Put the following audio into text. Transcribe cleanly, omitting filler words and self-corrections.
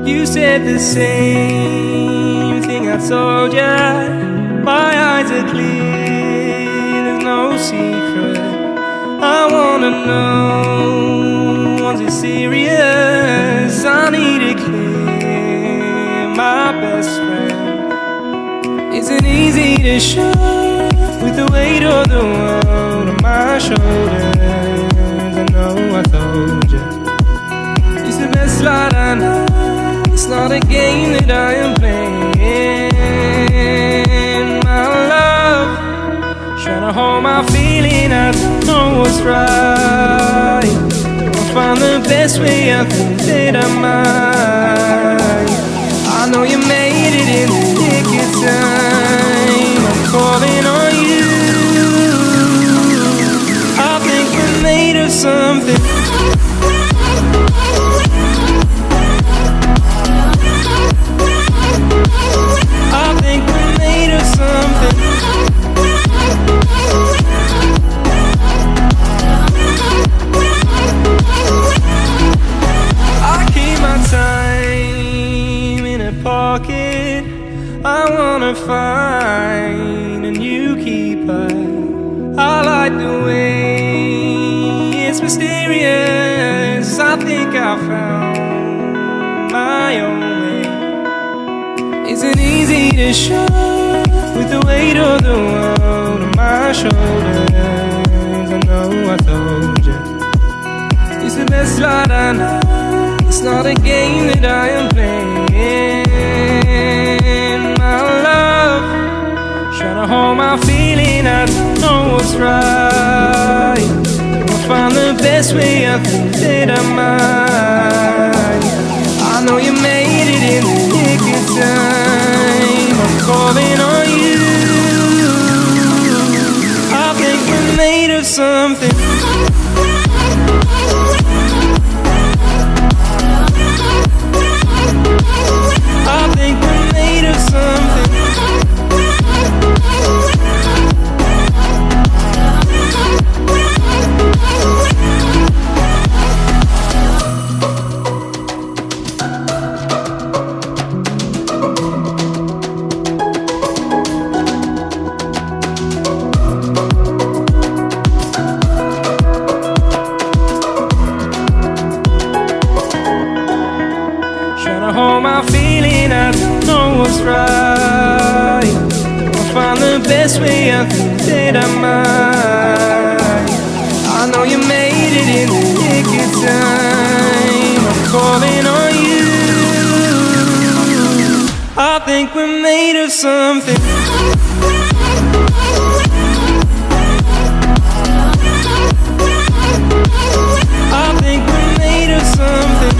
You said the same thing I told ya. My eyes are clear, there's no secret. I wanna know, was it serious? I need it clear, my best friend. Isn't easy to show with the weight of the world on my shoulders. I know I told you, it's the best light I know. It's not a game that I am playing. My love, trying to hold my feeling, I don't know what's right. I'll find the best way, I think that I might. I know you made it in the nick of time. I'm calling on you. I think we're made of something. I think we're made of something. I keep my time in a pocket. I wanna find a new keeper. I like the way it's mysterious. I think I found my own way. Isn't easy to show with the weight of the world on my shoulders. I know I told you, it's the best light I know. It's not a game that I am playing. My love, trying to hold my feeling, I don't know what's right. I'll find the best way, I think that I might. I know you made it in the nick of time. I'm calling on you. I think we're made of something. I think we're made of something. Hold my feeling, I don't know what's right. I'll find the best way, I think that I might. I know you made it in the nick of time. I'm calling on you. I think we're made of something. I think we're made of something.